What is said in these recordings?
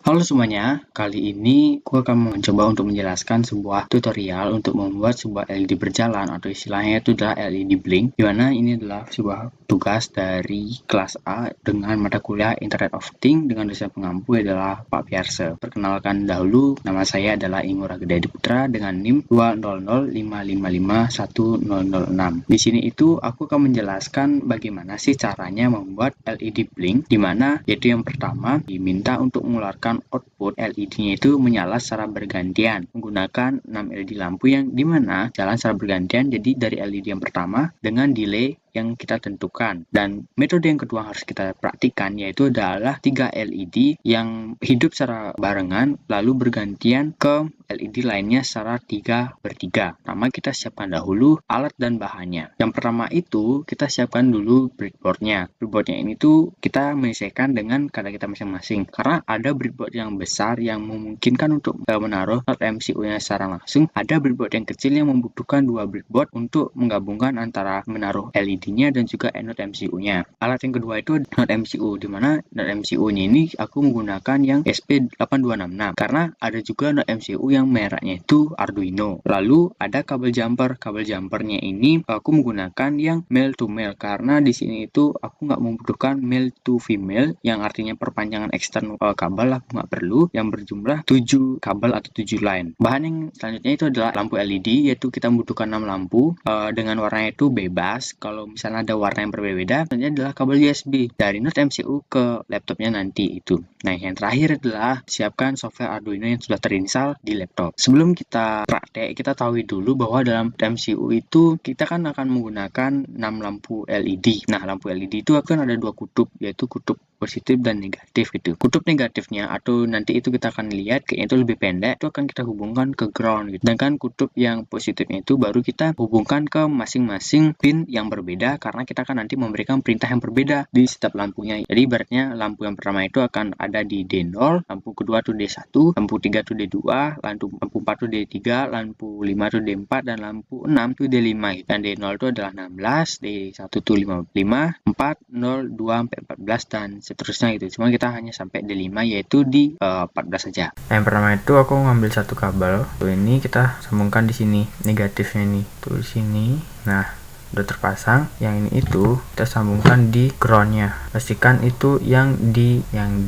Halo semuanya, kali ini gue akan mencoba untuk menjelaskan sebuah tutorial untuk membuat sebuah LED berjalan atau istilahnya itu adalah LED blink, dimana ini adalah sebuah tugas dari kelas A dengan mata kuliah Internet of Things dengan dosen pengampu adalah Pak Piarse. Perkenalkan dahulu, nama saya adalah Ingur Agedadi Putra dengan NIM 20055510006. Di sini itu aku akan menjelaskan bagaimana sih caranya membuat LED blink, dimana yaitu yang pertama diminta untuk mengeluarkan output LED-nya itu menyala secara bergantian menggunakan 6 LED lampu yang dimana jalan secara bergantian, jadi dari LED yang pertama dengan delay yang kita tentukan. Dan metode yang kedua harus kita praktikkan yaitu adalah 3 LED yang hidup secara barengan lalu bergantian ke LED lainnya secara 3/3. Pertama kita siapkan dahulu alat dan bahannya. Yang pertama itu kita siapkan dulu breadboardnya. Breadboardnya ini tuh kita menyesuaikan dengan kadar kita masing-masing. Karena ada breadboard yang besar yang memungkinkan untuk menaruh not MCU-nya secara langsung. Ada breadboard yang kecil yang membutuhkan 2 breadboard untuk menggabungkan antara menaruh LED-nya dan juga not MCU-nya. Alat yang kedua itu not MCU, di mana not MCU-nya ini aku menggunakan yang SP8266 karena ada juga not MCU yang mereknya itu Arduino. Lalu ada kabel jumper. Kabel jumpernya ini aku menggunakan yang male to male karena di sini itu aku nggak membutuhkan male to female yang artinya perpanjangan eksternal kabel aku nggak perlu, yang berjumlah 7 kabel atau 7 line. Bahan yang selanjutnya itu adalah lampu LED, yaitu kita membutuhkan 6 lampu dengan warnanya itu bebas. Kalau misalnya ada warna yang berbeda, selanjutnya adalah kabel USB dari not MCU ke laptopnya nanti itu. Nah, yang terakhir adalah siapkan software Arduino yang sudah terinstall di laptop. Sebelum kita praktek, kita tahu dulu bahwa dalam MCU itu kita kan akan menggunakan 6 lampu LED. Nah, lampu LED itu akan ada 2 kutub, yaitu kutub positif dan negatif gitu. Kutub negatifnya atau nanti itu kita akan lihat kayaknya itu lebih pendek, itu akan kita hubungkan ke ground gitu. Sedangkan kutub yang positifnya itu baru kita hubungkan ke masing-masing pin yang berbeda karena kita akan nanti memberikan perintah yang berbeda di setiap lampunya. Jadi ibaratnya lampu yang pertama itu akan ada di D0, lampu kedua tuh D1, lampu 3 tuh D2, lampu 4 tuh D3, lampu 5 tuh D4 dan lampu 6 tuh D5. Dan D0 itu adalah 16, D1 tuh 55, 4, 0, 2 sampai 14 dan seterusnya gitu. Cuma kita hanya sampai D5 yaitu di 14 saja. Yang pertama itu aku ngambil satu kabel. Tuh ini kita sambungkan di sini negatifnya nih. Tuh di sini. Nah, udah terpasang. Yang ini itu kita sambungkan di groundnya. Pastikan itu yang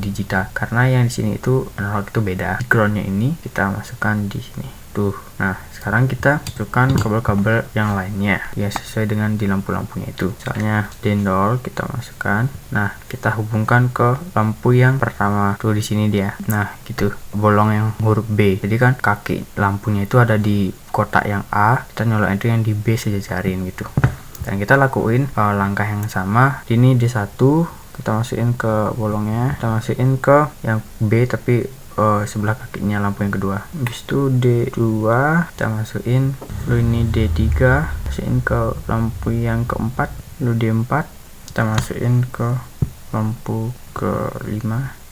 digital karena yang di sini itu analog itu beda. Groundnya ini kita masukkan di sini. Tuh. Nah, sekarang kita masukkan kabel-kabel yang lainnya ya sesuai dengan di lampu-lampunya itu. Misalnya D0 kita masukkan. Nah, kita hubungkan ke lampu yang pertama. Tuh di sini dia. Nah, gitu. Bolong yang huruf B. Jadi kan kaki lampunya itu ada di kotak yang A, kita nyolokin itu yang di B sejajarin gitu. Dan kita lakuin langkah yang sama. Ini D1 kita masukin ke bolongnya, kita masukin ke yang B tapi sebelah kakinya lampu yang kedua. Habis itu D2 kita masukin, lalu ini D3 masukin ke lampu yang keempat, lalu D4 kita masukin ke lampu ke-5,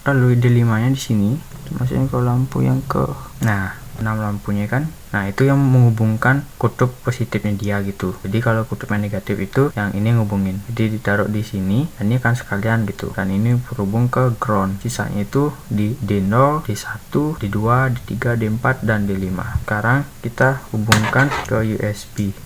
lalu D5 nya di sini kita masukin ke lampu yang ke 6 lampunya kan. Nah, itu yang menghubungkan kutub positifnya dia gitu. Jadi kalau kutub yang negatif itu yang ini ngehubungin. Jadi ditaruh di sini, dan ini kan sekalian gitu. Dan ini berhubung ke ground. Sisanya itu di D0, D1, D2, D3, D4 dan D5. Sekarang kita hubungkan ke USB.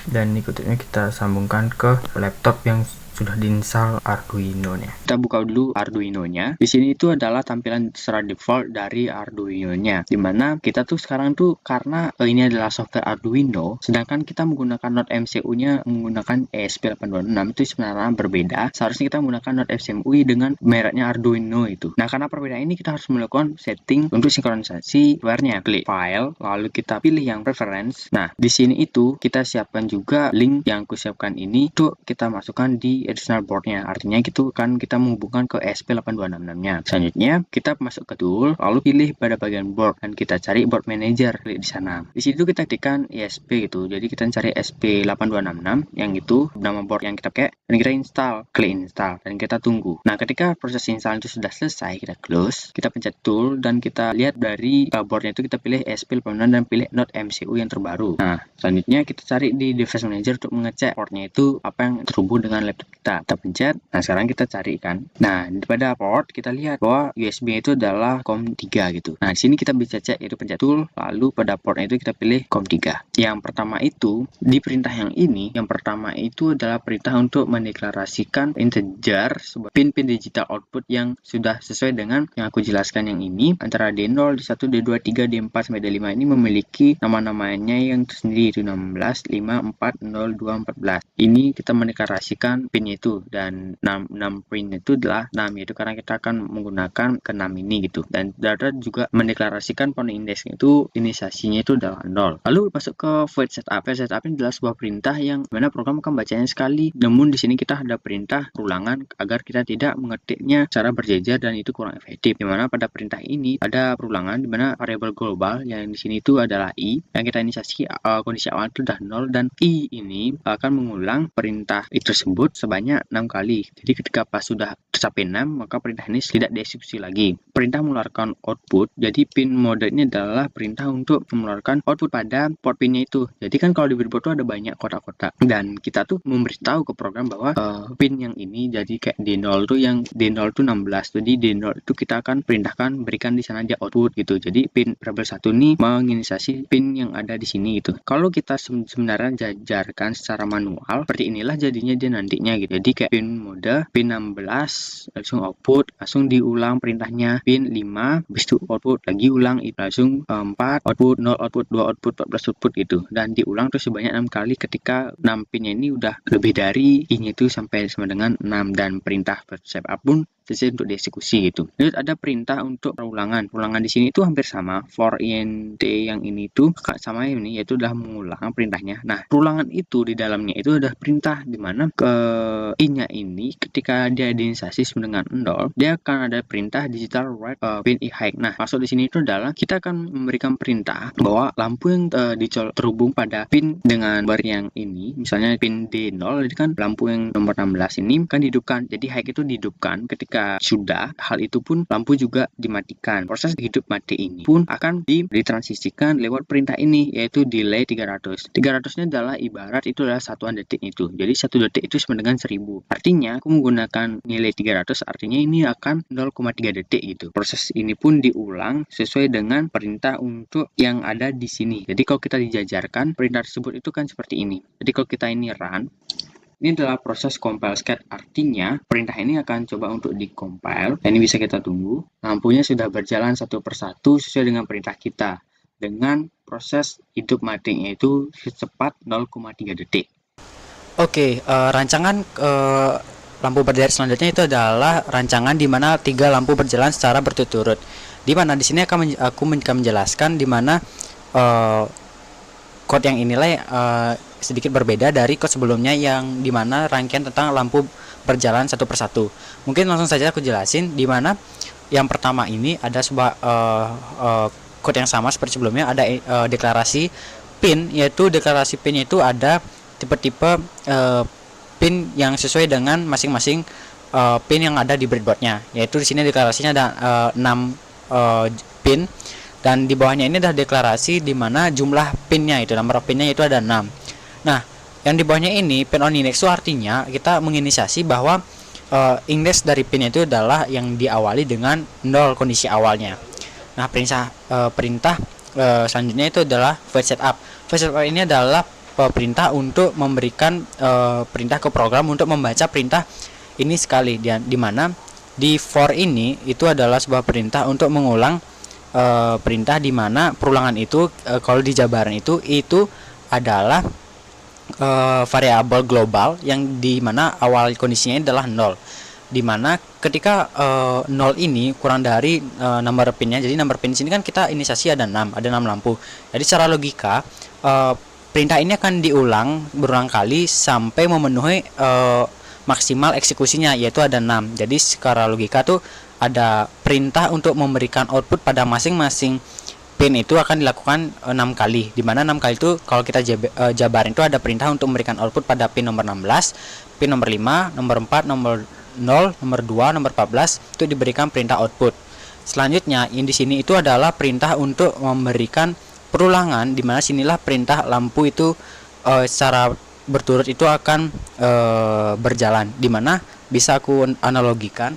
Dan ini kutubnya kita sambungkan ke laptop yang sudah diinstal Arduino-nya. Kita buka dulu Arduino-nya. Di sini itu adalah tampilan secara default dari Arduino-nya. Dimana kita tuh sekarang tuh karena ini adalah software Arduino, sedangkan kita menggunakan not MCU-nya menggunakan ESP8266 itu sebenarnya berbeda. Seharusnya kita menggunakan not MCU dengan mereknya Arduino itu. Nah, karena perbedaan ini kita harus melakukan setting untuk sinkronisasi hardware-nya. Klik file, lalu kita pilih yang preference. Nah, di sini itu kita siapkan juga link yang aku siapkan ini tuh kita masukkan di external board-nya. Artinya gitu kan kita menghubungkan ke ESP8266-nya. Selanjutnya kita masuk ke tool, lalu pilih pada bagian board dan kita cari board manager, klik di sana. Di situ kita ketikkan ESP gitu. Jadi kita cari ESP8266 yang itu nama board yang kita pakai dan kita install, klik install dan kita tunggu. Nah, ketika proses install itu sudah selesai, kita close, kita pencet tool dan kita lihat dari boardnya itu kita pilih ESP8266 dan pilih not MCU yang terbaru. Nah, selanjutnya kita cari di device manager untuk mengecek portnya itu apa yang terhubung dengan laptop kita pencet. Nah, sekarang kita cari kan. Nah, pada port kita lihat bahwa USB itu adalah COM3 gitu. Nah, di sini kita bisa cek, itu pencet tool, lalu pada portnya itu kita pilih COM3. Yang pertama itu di perintah yang ini, yang pertama itu adalah perintah untuk mendeklarasikan integer sebuah pin-pin digital output yang sudah sesuai dengan yang aku jelaskan yang ini. Antara D0, D1, D2, D3, D4 sampai D5 ini memiliki nama-namanya yang tersendiri, itu 16, 5, 4, 0, 2, 14. Ini kita mendeklarasikan pin itu, dan 6 pin itu adalah 6, yaitu karena kita akan menggunakan ke 6 ini gitu. Dan data juga mendeklarasikan point index itu inisiasinya itu adalah 0. Lalu masuk ke void setup. Void setup ini adalah sebuah perintah yang mana program akan bacanya sekali, namun di sini kita ada perintah perulangan agar kita tidak mengetiknya secara berjejer dan itu kurang efektif. Dimana pada perintah ini ada perulangan dimana variabel global yang di sini itu adalah i, yang kita inisiasi kondisi awal itu sudah 0, dan i ini akan mengulang perintah i tersebut sebanyak 6 kali. Jadi ketika pas sudah tercapai 6, maka perintah ini tidak dieksekusi lagi. Perintah mengeluarkan output, jadi pin mode ini adalah perintah untuk mengeluarkan output pada port pinnya itu. Jadi kan kalau di breadboard tuh ada banyak kotak-kotak, dan kita tuh memberitahu ke program bahwa pin yang ini jadi kayak D0 tuh, yang D0 tuh 16. Jadi D0 itu kita akan perintahkan berikan di sana aja output gitu. Jadi pin variabel 1 ini menginisiasi pin yang ada di sini gitu. Kalau kita sebenarnya jajarkan secara manual, seperti inilah jadinya dia nantinya gitu. Jadi kayak pin mode, pin 16 langsung output, langsung diulang perintahnya pin 5, habis itu output lagi ulang, langsung 4 output, 0 output, 2 output, 14 output gitu. Dan diulang terus sebanyak 6 kali ketika 6 pinnya ini udah lebih dari i-nya itu sampai sama dengan 6, dan perintah setup pun selesai untuk dieksekusi gitu. Lalu ada perintah untuk perulangan. Perulangan di sini itu hampir sama. For int yang ini tuh sama ini, yaitu adalah mengulang perintahnya. Nah, perulangan itu di dalamnya itu ada perintah di mana ke i-nya ini ketika dia diinisiasi dengan 0, dia akan ada perintah digital write pin i high. Nah, maksud di sini itu adalah kita akan memberikan perintah bahwa lampu yang terhubung pada pin dengan bar yang ini, misalnya pin D0, jadi kan lampu yang nomor 16 ini kan dihidupkan. Jadi high itu dihidupkan. Ketika sudah hal itu pun lampu juga dimatikan. Proses hidup mati ini pun akan ditransisikan lewat perintah ini, yaitu delay 300. 300-nya adalah ibarat itu adalah satuan detik itu. Jadi 1 detik itu sama dengan 1000. Artinya aku menggunakan nilai 300, artinya ini akan 0,3 detik gitu. Proses ini pun diulang sesuai dengan perintah untuk yang ada di sini. Jadi kalau kita dijajarkan perintah tersebut itu kan seperti ini. Jadi kalau kita ini run, ini adalah proses compile scat, artinya perintah ini akan coba untuk di-compile. Ini bisa kita tunggu. Lampunya sudah berjalan satu persatu sesuai dengan perintah kita, dengan proses hidup matinya itu secepat 0,3 detik. Oke, rancangan lampu berderet selanjutnya itu adalah rancangan di mana 3 lampu berjalan secara berturut-turut. Di mana di sini aku akan menjelaskan di mana code yang inilah sedikit berbeda dari code sebelumnya yang dimana rangkaian tentang lampu berjalan satu persatu. Mungkin langsung saja aku jelasin di mana yang pertama ini ada sebuah code yang sama seperti sebelumnya, ada deklarasi pin, yaitu deklarasi pin itu ada tipe-tipe pin yang sesuai dengan masing-masing pin yang ada di breadboardnya. Yaitu di sini deklarasinya ada 6 pin, dan di bawahnya ini adalah deklarasi di mana jumlah pinnya itu, nomor pinnya itu ada 6. Nah, yang di bawahnya ini pin on index itu artinya kita menginisiasi bahwa index dari pin itu adalah yang diawali dengan 0 kondisi awalnya. Nah, perintah selanjutnya itu adalah void setup. Void setup ini adalah perintah untuk memberikan perintah ke program untuk membaca perintah ini sekali, di mana di for ini itu adalah sebuah perintah untuk mengulang perintah di mana perulangan itu kalau di jabaran itu adalah variabel global yang di mana awal kondisinya adalah 0, di mana ketika 0 ini kurang dari nomor pinnya. Jadi nomor pin sini kan kita inisiasi ada 6 lampu. Jadi secara logika perintah ini akan berulang kali sampai memenuhi maksimal eksekusinya, yaitu ada 6. Jadi secara logika tuh ada perintah untuk memberikan output pada masing-masing pin itu akan dilakukan 6 kali, dimana 6 kali itu kalau kita jabarin itu ada perintah untuk memberikan output pada pin nomor 16, pin nomor 5, nomor 4, nomor 0, nomor 2, nomor 14 itu diberikan perintah output. Selanjutnya yang di sini itu adalah perintah untuk memberikan perulangan, dimana sinilah perintah lampu itu secara berturut itu akan berjalan, dimana bisa aku analogikan.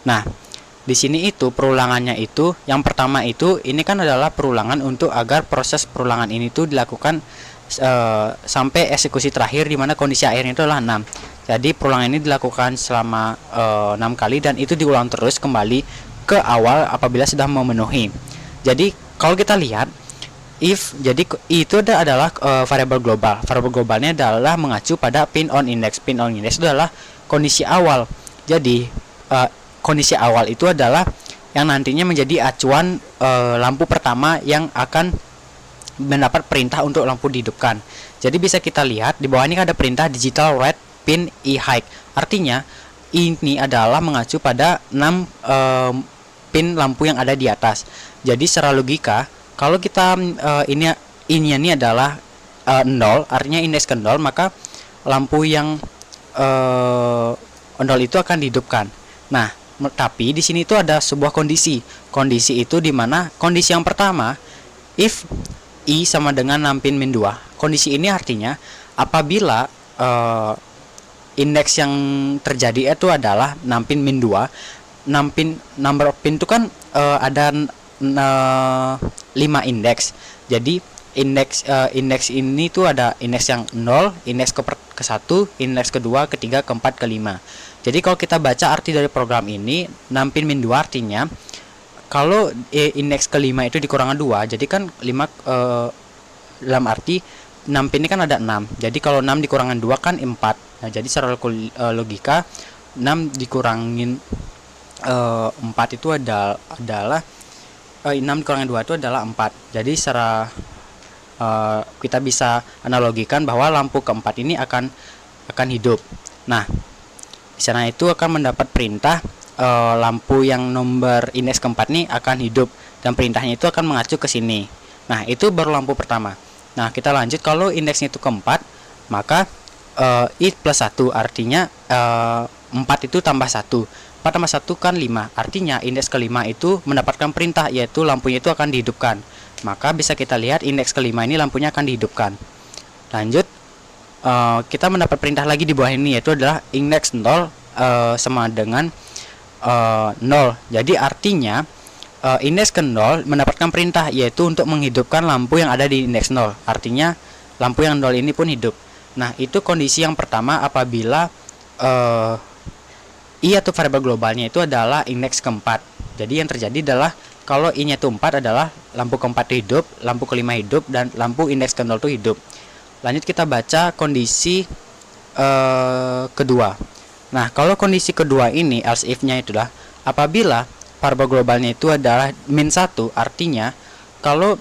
Nah, di sini itu perulangannya itu yang pertama itu ini kan adalah perulangan untuk agar proses perulangan ini tuh dilakukan sampai eksekusi terakhir, di mana kondisi akhirnya itu adalah 6. Jadi perulangan ini dilakukan selama 6 kali dan itu diulang terus kembali ke awal apabila sudah memenuhi. Jadi kalau kita lihat if, jadi itu adalah variabel global. Variabel globalnya adalah mengacu pada pin on index. Pin on index itu adalah kondisi awal. Jadi kondisi awal itu adalah yang nantinya menjadi acuan lampu pertama yang akan mendapat perintah untuk lampu dihidupkan. Jadi bisa kita lihat di bawah ini ada perintah digital red pin e high. Artinya ini adalah mengacu pada 6 pin lampu yang ada di atas. Jadi secara logika kalau kita ini adalah 0, artinya indeks ke 0, maka lampu yang 0 itu akan dihidupkan. Nah, tapi di sini itu ada sebuah kondisi. Kondisi itu di mana kondisi yang pertama, if i sama dengan 6 pin min 2. Kondisi ini artinya apabila indeks yang terjadi itu adalah 6 pin min 2. 6 pin, number of pin itu kan ada 5 indeks. Jadi indeks ini tuh ada indeks yang 0, indeks ke 1, indeks kedua, ketiga, keempat, kelima. Jadi kalau kita baca arti dari program ini, 6 pin min 2 artinya kalau indeks kelima itu dikurangkan 2, jadi kan 5 dalam arti 6 pin ini kan ada 6. Jadi kalau 6 dikurangkan 2 kan 4. Nah, jadi secara logika 6 dikurangin 4 itu adalah 6 dikurangin 2 itu adalah 4. Jadi secara kita bisa analogikan bahwa lampu keempat ini akan hidup. Nah, di sana itu akan mendapat perintah lampu yang nomor indeks keempat ini akan hidup, dan perintahnya itu akan mengacu ke sini. Nah, itu baru lampu pertama. Nah, kita lanjut. Kalau indeksnya itu keempat, maka i plus 1 artinya 4 itu tambah 1. 4 tambah 1 kan 5. Artinya indeks kelima itu mendapatkan perintah, yaitu lampunya itu akan dihidupkan. Maka bisa kita lihat indeks kelima ini lampunya akan dihidupkan. Lanjut, kita mendapat perintah lagi di bawah ini, yaitu adalah indeks 0 sama dengan 0. Jadi artinya indeks ke 0 mendapatkan perintah, yaitu untuk menghidupkan lampu yang ada di indeks 0. Artinya lampu yang 0 ini pun hidup. Nah, itu kondisi yang pertama apabila i atau variabel globalnya itu adalah indeks keempat. Jadi yang terjadi adalah kalau i-nya itu 4 adalah lampu keempat itu hidup, lampu kelima hidup, dan lampu indeks ke 0 itu hidup. Lanjut kita baca kondisi kedua. Nah, kalau kondisi kedua ini else if-nya itulah apabila variabel globalnya itu adalah min 1, artinya kalau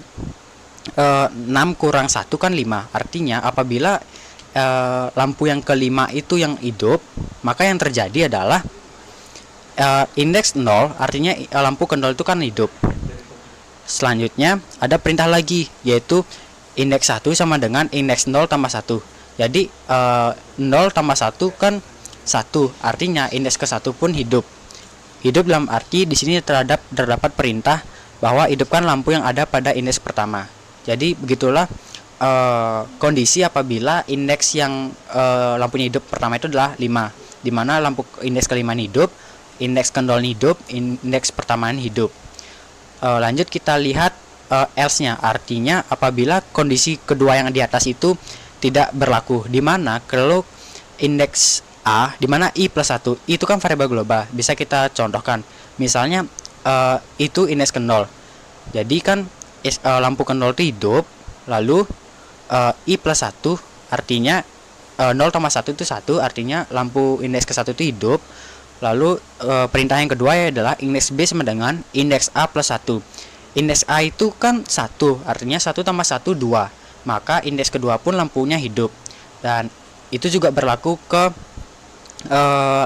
6 kurang 1 kan 5. Artinya apabila lampu yang kelima itu yang hidup, maka yang terjadi adalah indeks 0, artinya lampu ke 0 itu kan hidup. Selanjutnya ada perintah lagi, yaitu indeks 1 sama dengan indeks 0 tambah 1. Jadi 0 tambah 1 kan 1, artinya indeks ke 1 pun hidup. Hidup dalam arti di sini terdapat perintah bahwa hidupkan lampu yang ada pada indeks pertama. Jadi begitulah kondisi apabila indeks yang lampunya hidup pertama itu adalah 5, di mana lampu indeks kelima hidup, indeks ke 0 hidup, indeks pertama hidup. Lanjut kita lihat else-nya, artinya apabila kondisi kedua yang di atas itu tidak berlaku, di mana kalau indeks A, di mana i plus 1 itu kan variabel global, bisa kita contohkan. Misalnya itu indeks ke 0, jadi kan lampu ke 0 itu hidup, lalu i plus 1 artinya 0 tambah 1 itu 1, artinya lampu indeks ke 1 itu hidup. Lalu perintah yang kedua adalah indeks B sama dengan indeks A plus 1. Indeks A itu kan 1, artinya 1 tambah 1 2, maka indeks kedua pun lampunya hidup. Dan itu juga berlaku ke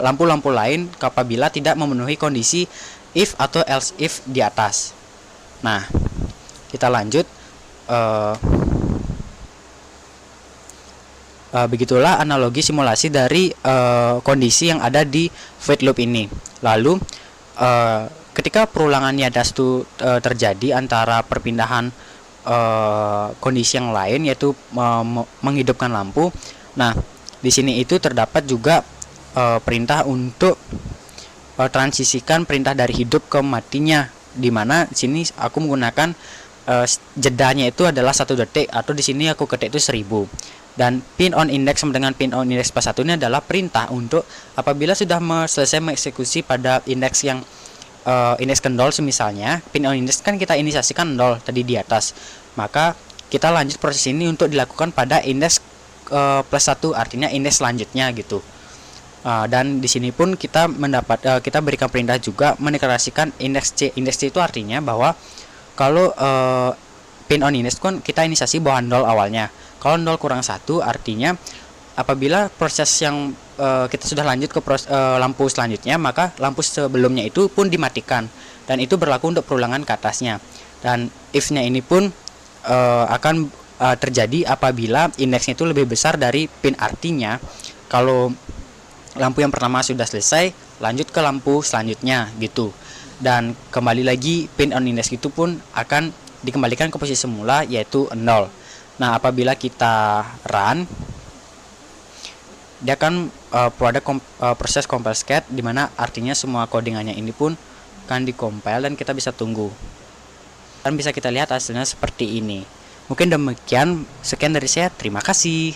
lampu-lampu lain apabila tidak memenuhi kondisi if atau else if di atas. Nah, kita lanjut. Begitulah analogi simulasi dari kondisi yang ada di void loop ini. Lalu ketika perulangan di atas itu terjadi antara perpindahan kondisi yang lain, yaitu menghidupkan lampu. Nah, di sini itu terdapat juga perintah untuk transisikan perintah dari hidup ke matinya, dimana di sini aku menggunakan jedanya itu adalah 1 detik, atau di sini aku ketik itu 1000. Dan pin on index sama dengan pin on index plus 1 ini adalah perintah untuk apabila sudah selesai mengeksekusi pada indeks yang indeks ke 0, misalnya pin on index kan kita inisiasikan 0 tadi di atas, maka kita lanjut proses ini untuk dilakukan pada indeks plus 1, artinya indeks selanjutnya gitu. Dan di sini pun kita kita berikan perintah juga mendeklarasikan indeks C. Indeks C itu artinya bahwa kalau pin on index kan kita inisiasi bahwa 0 awalnya. Kalau 0 kurang 1 artinya apabila proses yang kita sudah lanjut ke lampu selanjutnya, maka lampu sebelumnya itu pun dimatikan, dan itu berlaku untuk perulangan ke atasnya. Dan if-nya ini pun akan terjadi apabila indeksnya itu lebih besar dari pin, artinya kalau lampu yang pertama sudah selesai, lanjut ke lampu selanjutnya gitu. Dan kembali lagi pin on index itu pun akan dikembalikan ke posisi semula, yaitu 0. Nah, apabila kita run, dia akan ada proses compile scat, dimana artinya semua codingannya ini pun akan dikompil dan kita bisa tunggu. Dan bisa kita lihat hasilnya seperti ini. Mungkin demikian, sekian dari saya, terima kasih.